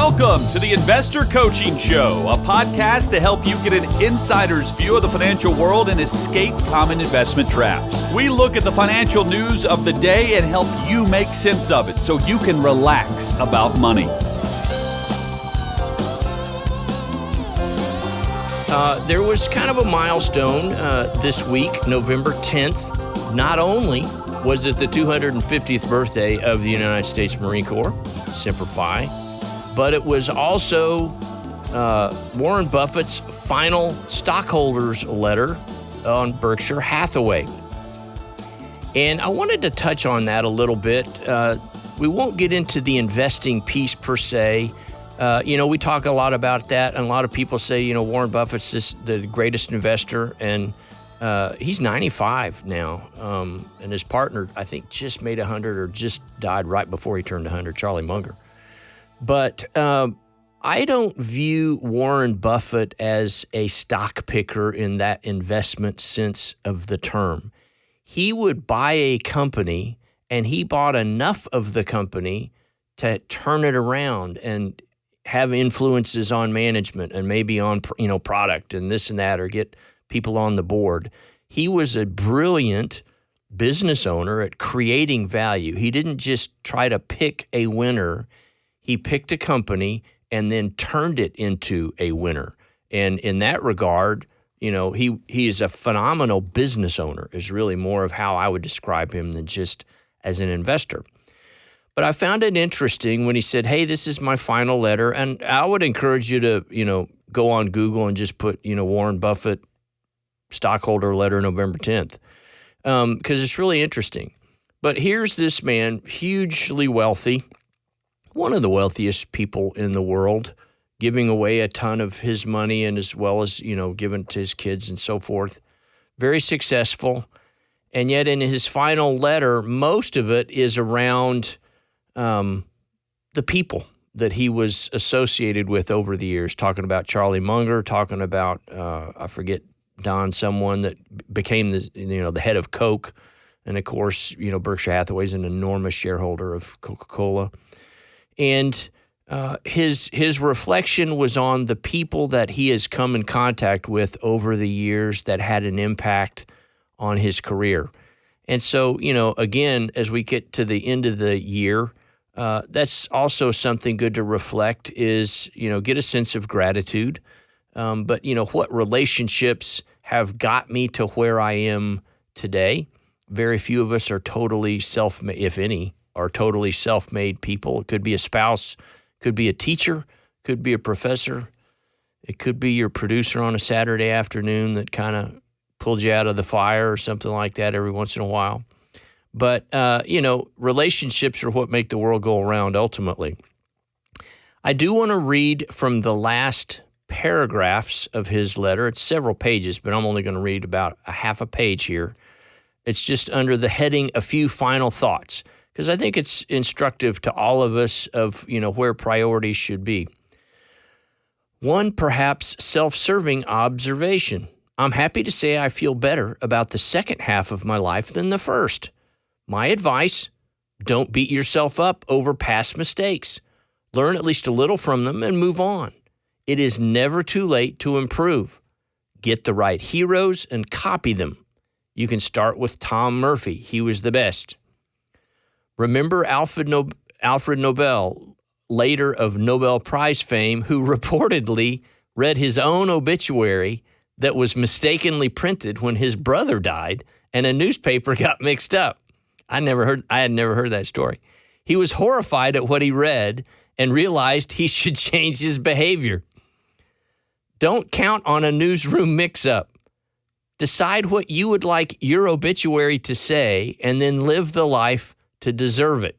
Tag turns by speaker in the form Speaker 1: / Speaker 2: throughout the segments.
Speaker 1: Welcome to the Investor Coaching Show, a podcast to help you get an insider's view of the financial world and escape common investment traps. We look at the financial news of the day and help you make sense of it so you can relax about money.
Speaker 2: There was kind of a milestone this week, November 10th. Not only was it the 250th birthday of the United States Marine Corps, Semper Fi, but it was also Warren Buffett's final stockholders letter on Berkshire Hathaway. And I wanted to touch on that a little bit. We won't get into the investing piece per se. We talk a lot about that, and a lot of people say, Warren Buffett's the greatest investor, and he's 95 now. And his partner, I think, just made 100 or just died right before he turned 100, Charlie Munger. But I don't view Warren Buffett as a stock picker in that investment sense of the term. He would buy a company, and he bought enough of the company to turn it around and have influences on management and maybe on product and this and that, or get people on the board. He was a brilliant business owner at creating value. He didn't just try to pick a winner. He picked a company and then turned it into a winner. And in that regard, he is a phenomenal business owner, is really more of how I would describe him than just as an investor. But I found it interesting when he said, hey, this is my final letter. And I would encourage you to, go on Google and just put, Warren Buffett stockholder letter November 10th, because it's really interesting. But here's this man, hugely wealthy, one of the wealthiest people in the world, giving away a ton of his money, and as well as, giving to his kids and so forth. Very successful. And yet in his final letter, most of it is around the people that he was associated with over the years, talking about Charlie Munger, talking about, I forget, Don, someone that became the head of Coke. And of course, Berkshire Hathaway is an enormous shareholder of Coca-Cola. And his reflection was on the people that he has come in contact with over the years that had an impact on his career. And so, again, as we get to the end of the year, that's also something good to reflect is, get a sense of gratitude. But, what relationships have got me to where I am today? Very few of us are totally self-made, if any, are totally self-made people. It could be a spouse, could be a teacher, could be a professor. It could be your producer on a Saturday afternoon that kind of pulled you out of the fire or something like that every once in a while. But, relationships are what make the world go around ultimately. I do want to read from the last paragraphs of his letter. It's several pages, but I'm only going to read about a half a page here. It's just under the heading, A Few Final Thoughts, because I think it's instructive to all of us of, where priorities should be. One perhaps self-serving observation. I'm happy to say I feel better about the second half of my life than the first. My advice, don't beat yourself up over past mistakes. Learn at least a little from them and move on. It is never too late to improve. Get the right heroes and copy them. You can start with Tom Murphy. He was the best. Remember Alfred Nobel, later of Nobel Prize fame, who reportedly read his own obituary that was mistakenly printed when his brother died and a newspaper got mixed up. I had never heard that story. He was horrified at what he read and realized he should change his behavior. Don't count on a newsroom mix-up. Decide what you would like your obituary to say and then live the life to deserve it.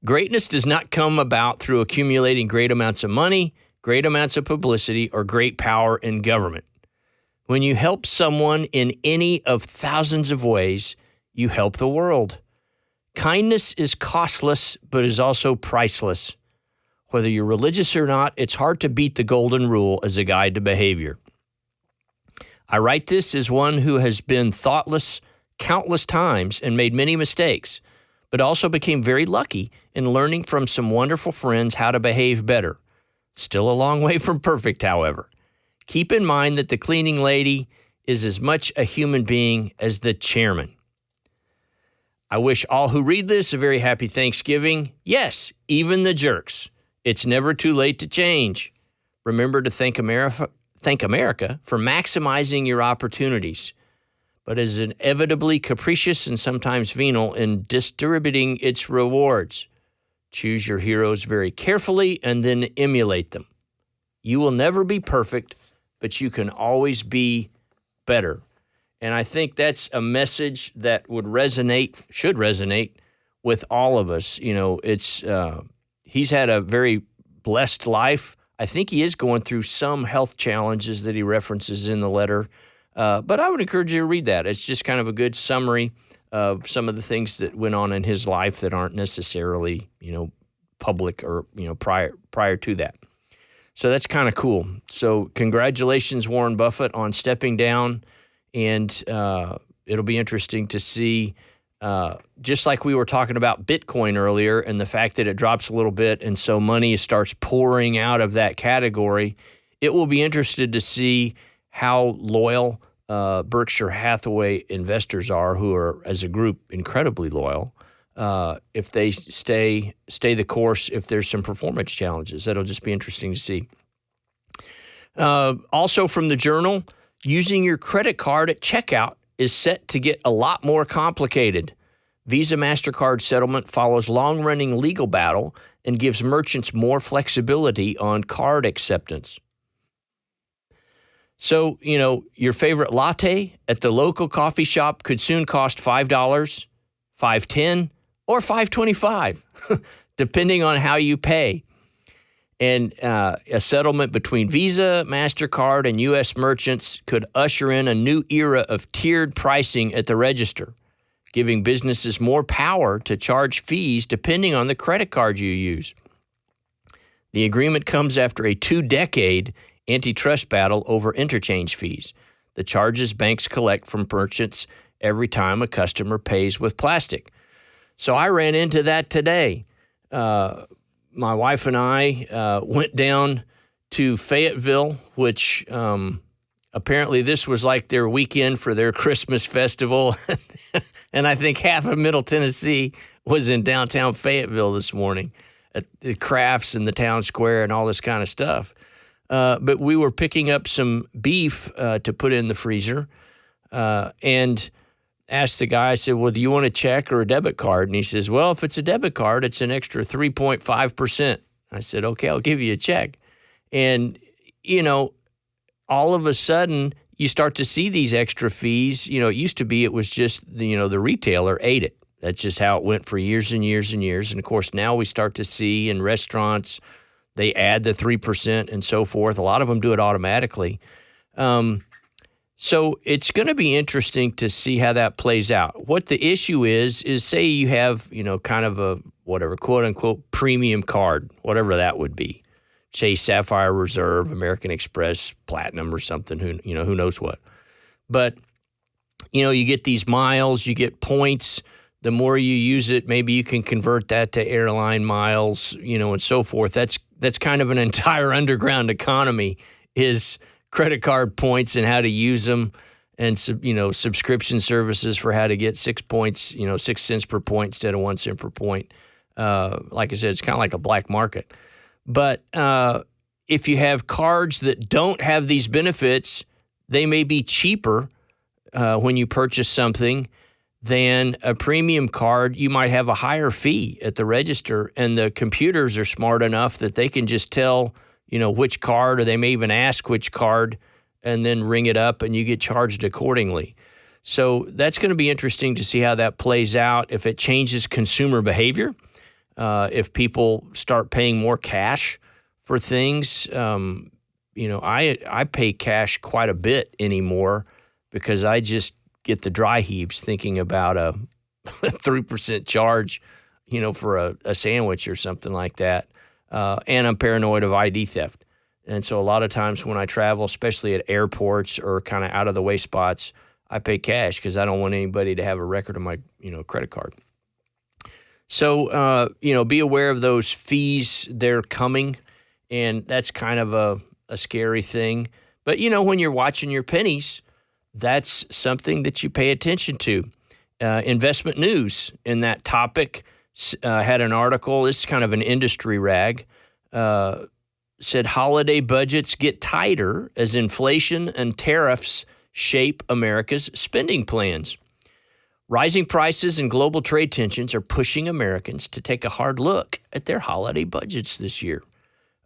Speaker 2: Greatness does not come about through accumulating great amounts of money, great amounts of publicity, or great power in government. When you help someone in any of thousands of ways, you help the world. Kindness is costless, but is also priceless. Whether you're religious or not, it's hard to beat the golden rule as a guide to behavior. I write this as one who has been thoughtless countless times and made many mistakes, but also became very lucky in learning from some wonderful friends how to behave better. Still a long way from perfect, however. Keep in mind that the cleaning lady is as much a human being as the chairman. I wish all who read this a very happy Thanksgiving. Yes, even the jerks. It's never too late to change. Remember to thank America for maximizing your opportunities, but is inevitably capricious and sometimes venal in distributing its rewards. Choose your heroes very carefully and then emulate them. You will never be perfect, but you can always be better. And I think that's a message that should resonate with all of us. You know, he's had a very blessed life. I think he is going through some health challenges that he references in the letter. But I would encourage you to read that. It's just kind of a good summary of some of the things that went on in his life that aren't necessarily, public or, prior to that. So that's kind of cool. So congratulations, Warren Buffett, on stepping down. And it'll be interesting to see, just like we were talking about Bitcoin earlier and the fact that it drops a little bit and so money starts pouring out of that category, it will be interesting to see how loyal Berkshire Hathaway investors are, who are, as a group, incredibly loyal, if they stay the course, if there's some performance challenges. That'll just be interesting to see. Also from the Journal, using your credit card at checkout is set to get a lot more complicated. Visa MasterCard settlement follows long-running legal battle and gives merchants more flexibility on card acceptance. So, your favorite latte at the local coffee shop could soon cost $5, $5.10, or $5.25, depending on how you pay. And a settlement between Visa, MasterCard, and U.S. merchants could usher in a new era of tiered pricing at the register, giving businesses more power to charge fees depending on the credit card you use. The agreement comes after a 2-decade antitrust battle over interchange fees, the charges banks collect from merchants every time a customer pays with plastic. So I ran into that today. My wife and I went down to Fayetteville, which apparently this was like their weekend for their Christmas festival. And I think half of Middle Tennessee was in downtown Fayetteville this morning at the crafts and the town square and all this kind of stuff. But we were picking up some beef to put in the freezer and asked the guy, I said, well, do you want a check or a debit card? And he says, well, if it's a debit card, it's an extra 3.5%. I said, okay, I'll give you a check. And, all of a sudden you start to see these extra fees. It used to be it was just, the retailer ate it. That's just how it went for years and years and years. And, of course, now we start to see in restaurants they add the 3% and so forth. A lot of them do it automatically. So it's going to be interesting to see how that plays out. What the issue is say you have, kind of a whatever, quote unquote, premium card, whatever that would be. Say Sapphire Reserve, American Express, Platinum or something, who knows what. But, you get these miles, you get points. The more you use it, maybe you can convert that to airline miles, and so forth. That's kind of an entire underground economy, is credit card points and how to use them, and subscription services for how to get 6 points, 6 cents per point instead of 1 cent per point. Like I said, it's kind of like a black market. But if you have cards that don't have these benefits, they may be cheaper when you purchase something than a premium card. You might have a higher fee at the register, and the computers are smart enough that they can just tell, which card, or they may even ask which card, and then ring it up and you get charged accordingly. So that's going to be interesting to see how that plays out, if it changes consumer behavior, if people start paying more cash for things. I pay cash quite a bit anymore because I just get the dry heaves thinking about a 3% charge, for a sandwich or something like that. And I'm paranoid of ID theft. And so a lot of times when I travel, especially at airports or kind of out of the way spots, I pay cash because I don't want anybody to have a record of my, credit card. So, be aware of those fees. They're coming, and that's kind of a scary thing. But, when you're watching your pennies, that's something that you pay attention to. Investment News in that topic had an article. This is kind of an industry rag. Said holiday budgets get tighter as inflation and tariffs shape America's spending plans. Rising prices and global trade tensions are pushing Americans to take a hard look at their holiday budgets this year.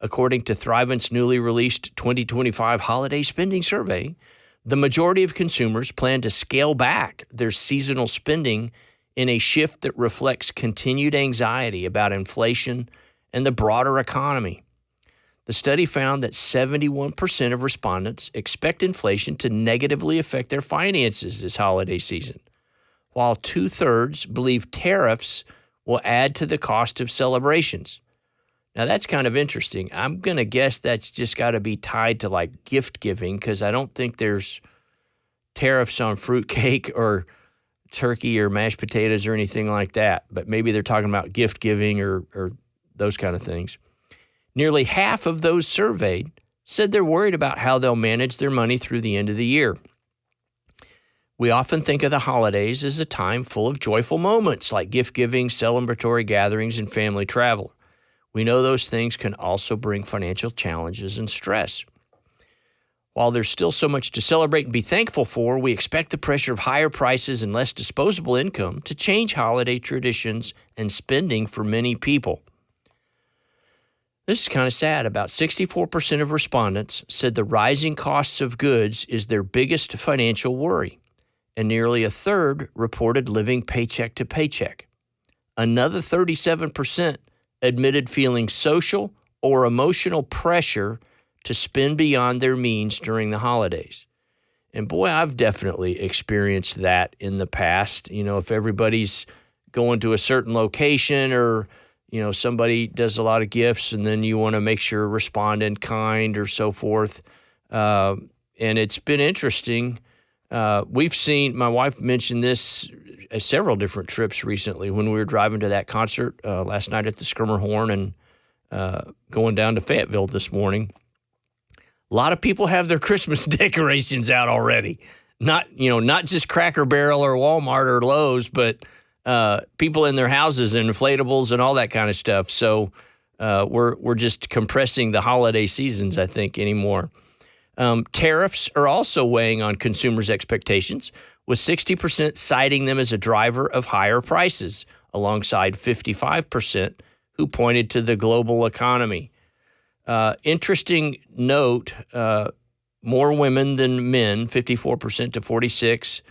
Speaker 2: According to Thrivent's newly released 2025 holiday spending survey, the majority of consumers plan to scale back their seasonal spending in a shift that reflects continued anxiety about inflation and the broader economy. The study found that 71% of respondents expect inflation to negatively affect their finances this holiday season, while 2/3 believe tariffs will add to the cost of celebrations. Now, that's kind of interesting. I'm going to guess that's just got to be tied to like gift giving, because I don't think there's tariffs on fruitcake or turkey or mashed potatoes or anything like that. But maybe they're talking about gift giving or those kind of things. Nearly half of those surveyed said they're worried about how they'll manage their money through the end of the year. We often think of the holidays as a time full of joyful moments like gift giving, celebratory gatherings, and family travel. We know those things can also bring financial challenges and stress. While there's still so much to celebrate and be thankful for, we expect the pressure of higher prices and less disposable income to change holiday traditions and spending for many people. This is kind of sad. About 64% of respondents said the rising costs of goods is their biggest financial worry, and nearly 1/3 reported living paycheck to paycheck. Another 37% admitted feeling social or emotional pressure to spend beyond their means during the holidays. And boy, I've definitely experienced that in the past. If everybody's going to a certain location or, somebody does a lot of gifts and then you want to make sure respond in kind or so forth. And it's been interesting. We've seen, my wife mentioned this several different trips recently when we were driving to that concert last night at the Schermerhorn and going down to Fayetteville this morning. A lot of people have their Christmas decorations out already. Not just Cracker Barrel or Walmart or Lowe's, but people in their houses and inflatables and all that kind of stuff. So we're just compressing the holiday seasons, I think, anymore. Tariffs are also weighing on consumers' expectations, with 60% citing them as a driver of higher prices, alongside 55% who pointed to the global economy. Interesting note, more women than men, 54% to 46%,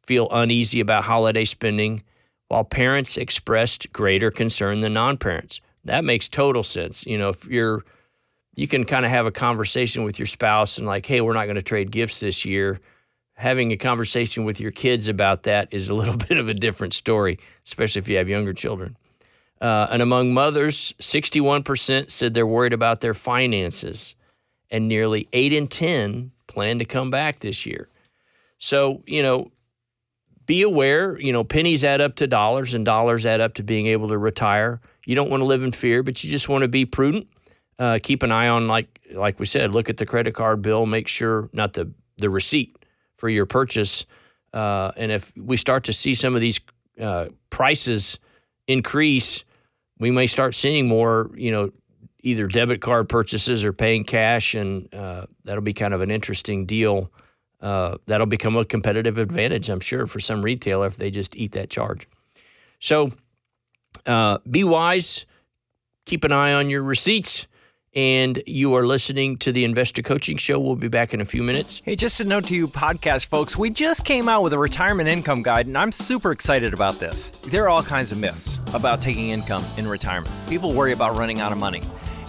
Speaker 2: feel uneasy about holiday spending, while parents expressed greater concern than non-parents. That makes total sense. If you can kind of have a conversation with your spouse and like, hey, we're not going to trade gifts this year. Having a conversation with your kids about that is a little bit of a different story, especially if you have younger children. And among mothers, 61% said they're worried about their finances, and nearly 8 in 10 plan to come back this year. So, be aware, pennies add up to dollars and dollars add up to being able to retire. You don't want to live in fear, but you just want to be prudent. Keep an eye on, like we said, look at the credit card bill, make sure, not the receipt for your purchase. And if we start to see some of these prices increase, we may start seeing more, either debit card purchases or paying cash, and that'll be kind of an interesting deal. That'll become a competitive advantage, I'm sure, for some retailer if they just eat that charge. So be wise, keep an eye on your receipts, and you are listening to the Investor Coaching Show. We'll be back in a few minutes.
Speaker 3: Hey, just a note to you podcast folks, we just came out with a retirement income guide, and I'm super excited about this. There are all kinds of myths about taking income in retirement. People worry about running out of money,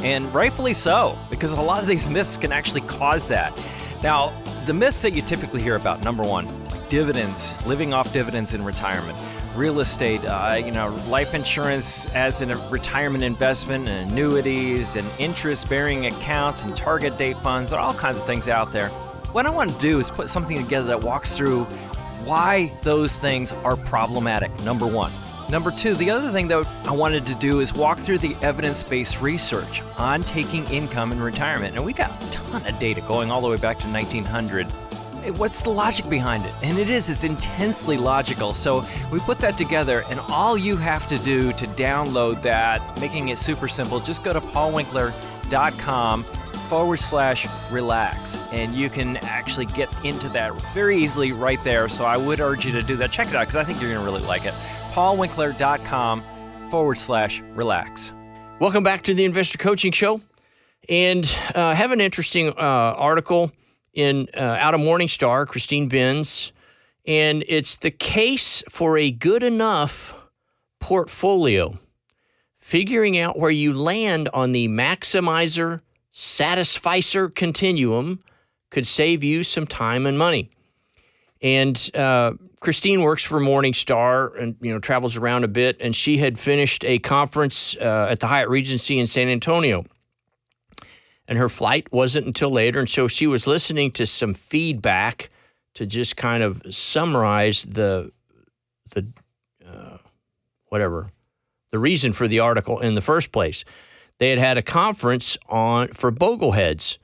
Speaker 3: and rightfully so, because a lot of these myths can actually cause that. Now, the myths that you typically hear about, number one, dividends, living off dividends in retirement, real estate, life insurance as a retirement investment, and annuities, and interest-bearing accounts, and target date funds. There are all kinds of things out there. What I want to do is put something together that walks through why those things are problematic. Number one, Number two, the other thing that I wanted to do is walk through the evidence-based research on taking income in retirement. And we got a ton of data going all the way back to 1900. Hey, what's the logic behind it? And it's intensely logical. So we put that together, and all you have to do to download that, making it super simple, just go to paulwinkler.com/relax, and you can actually get into that very easily right there. So I would urge you to do that. Check it out, because I think you're going to really like it. paulwinkler.com/relax.
Speaker 2: Welcome back to the Investor Coaching Show. And I have an interesting article out of Morningstar, Christine Benz, and it's the case for a good enough portfolio. Figuring out where you land on the maximizer satisficer continuum could save you some time and money. And Christine works for Morningstar and travels around a bit, and she had finished a conference at the Hyatt Regency in San Antonio. And her flight wasn't until later, and so she was listening to some feedback to just kind of summarize the reason for the article in the first place. They had a conference for bogleheads.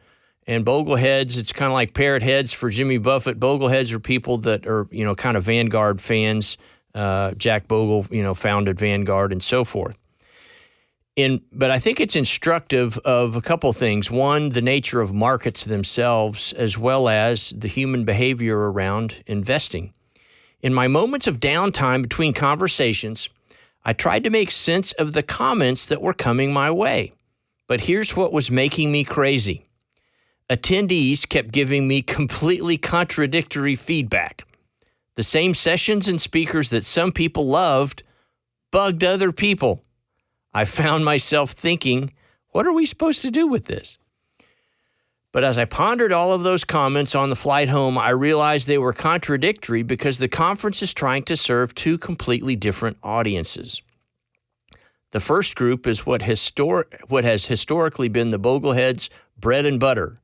Speaker 2: And bogleheads, it's kind of like parrot heads for Jimmy Buffett. Bogleheads are people that are, kind of Vanguard fans. Jack Bogle, founded Vanguard and so forth. But I think it's instructive of a couple things. One, the nature of markets themselves, as well as the human behavior around investing. In my moments of downtime between conversations, I tried to make sense of the comments that were coming my way. But here's what was making me crazy. Attendees kept giving me completely contradictory feedback. The same sessions and speakers that some people loved bugged other people. I found myself thinking, what are we supposed to do with this? But as I pondered all of those comments on the flight home, I realized they were contradictory because the conference is trying to serve two completely different audiences. The first group is what has historically been the bogleheads' bread and butter,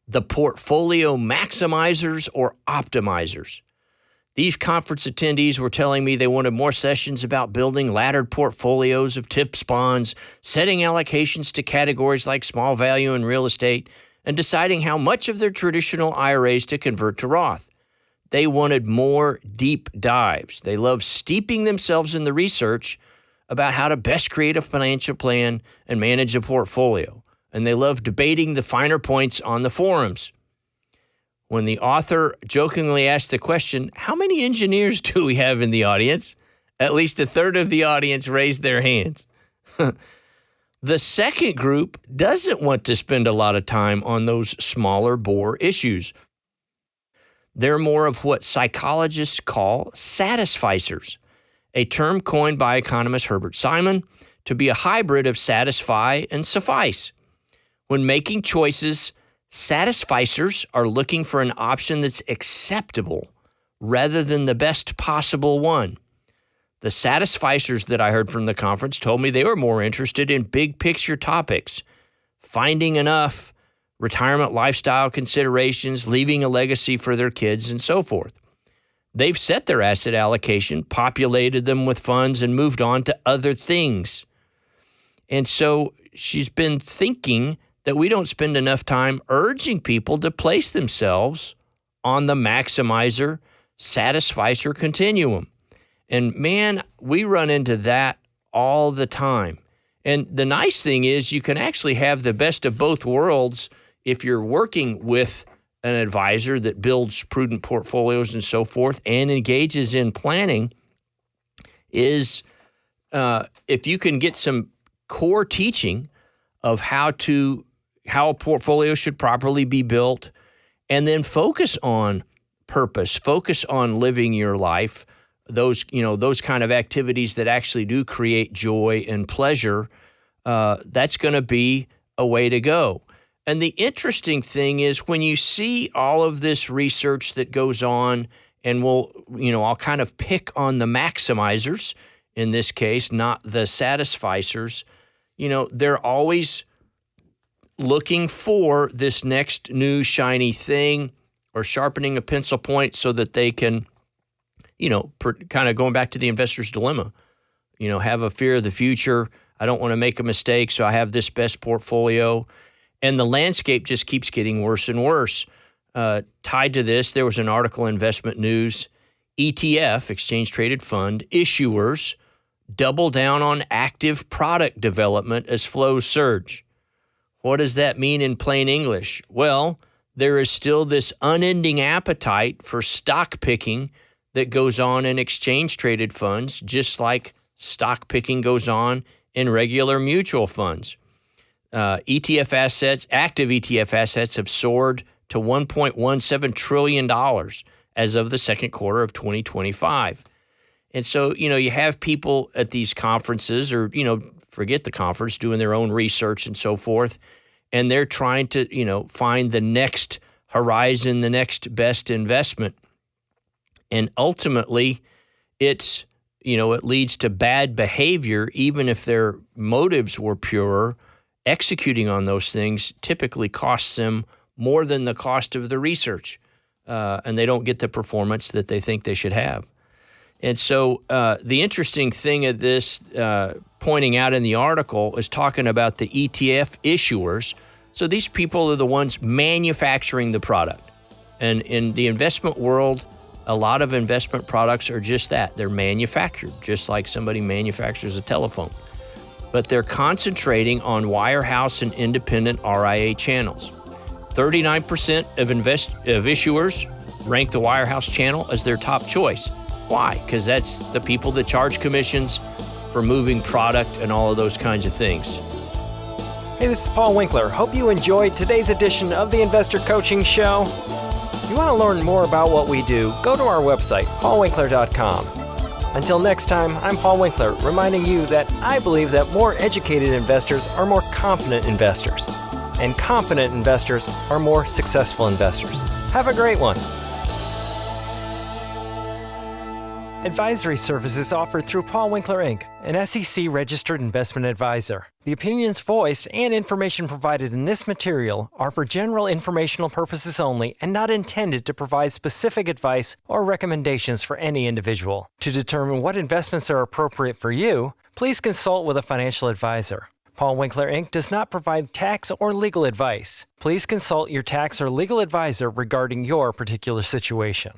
Speaker 2: the portfolio maximizers or optimizers. These conference attendees were telling me they wanted more sessions about building laddered portfolios of TIPS bonds, setting allocations to categories like small value and real estate, and deciding how much of their traditional IRAs to convert to Roth. They wanted more deep dives. They loved steeping themselves in the research about how to best create a financial plan and manage a portfolio. And they loved debating the finer points on the forums. When the author jokingly asked the question, how many engineers do we have in the audience? At least a third of the audience raised their hands. The second group doesn't want to spend a lot of time on those smaller bore issues. They're more of what psychologists call satisficers, a term coined by economist Herbert Simon to be a hybrid of satisfy and suffice. When making choices, satisficers are looking for an option that's acceptable rather than the best possible one. The satisficers that I heard from the conference told me they were more interested in big picture topics, finding enough, retirement lifestyle considerations, leaving a legacy for their kids, and so forth. They've set their asset allocation, populated them with funds, and moved on to other things. And so she's been thinking that we don't spend enough time urging people to place themselves on the maximizer, satisficer continuum. And man, we run into that all the time. And the nice thing is you can actually have the best of both worlds if you're working with an advisor that builds prudent portfolios and so forth and engages in planning, is if you can get some core teaching of how a portfolio should properly be built, and then focus on purpose, focus on living your life, those kind of activities that actually do create joy and pleasure, that's going to be a way to go. And the interesting thing is when you see all of this research that goes on, and I'll kind of pick on the maximizers in this case, not the satisficers, they're always looking for this next new shiny thing or sharpening a pencil point so that they can, kind of going back to the investor's dilemma. have a fear of the future. I don't want to make a mistake, so I have this best portfolio. And the landscape just keeps getting worse and worse. Tied to this, there was an article in Investment News, ETF, Exchange Traded Fund, issuers double down on active product development as flows surge. What does that mean in plain English? Well, there is still this unending appetite for stock picking that goes on in exchange traded funds, just like stock picking goes on in regular mutual funds. ETF assets, active ETF assets have soared to $1.17 trillion as of the second quarter of 2025. And so, you have people at these conferences or, forget the conference, doing their own research and so forth, and they're trying to, find the next horizon, the next best investment. And ultimately, it leads to bad behavior, even if their motives were pure. Executing on those things typically costs them more than the cost of the research, and they don't get the performance that they think they should have. And so the interesting thing of this, pointing out in the article, is talking about the ETF issuers. So these people are the ones manufacturing the product. And in the investment world, a lot of investment products are just that. They're manufactured, just like somebody manufactures a telephone. But they're concentrating on wirehouse and independent RIA channels. 39% of issuers rank the wirehouse channel as their top choice. Why? Because that's the people that charge commissions for moving product and all of those kinds of things.
Speaker 3: Hey, this is Paul Winkler. Hope you enjoyed today's edition of the Investor Coaching Show. If you want to learn more about what we do, go to our website, paulwinkler.com. Until next time, I'm Paul Winkler, reminding you that I believe that more educated investors are more confident investors, and confident investors are more successful investors. Have a great one. Advisory services offered through Paul Winkler, Inc., an SEC-registered investment advisor. The opinions voiced and information provided in this material are for general informational purposes only and not intended to provide specific advice or recommendations for any individual. To determine what investments are appropriate for you, please consult with a financial advisor. Paul Winkler, Inc. does not provide tax or legal advice. Please consult your tax or legal advisor regarding your particular situation.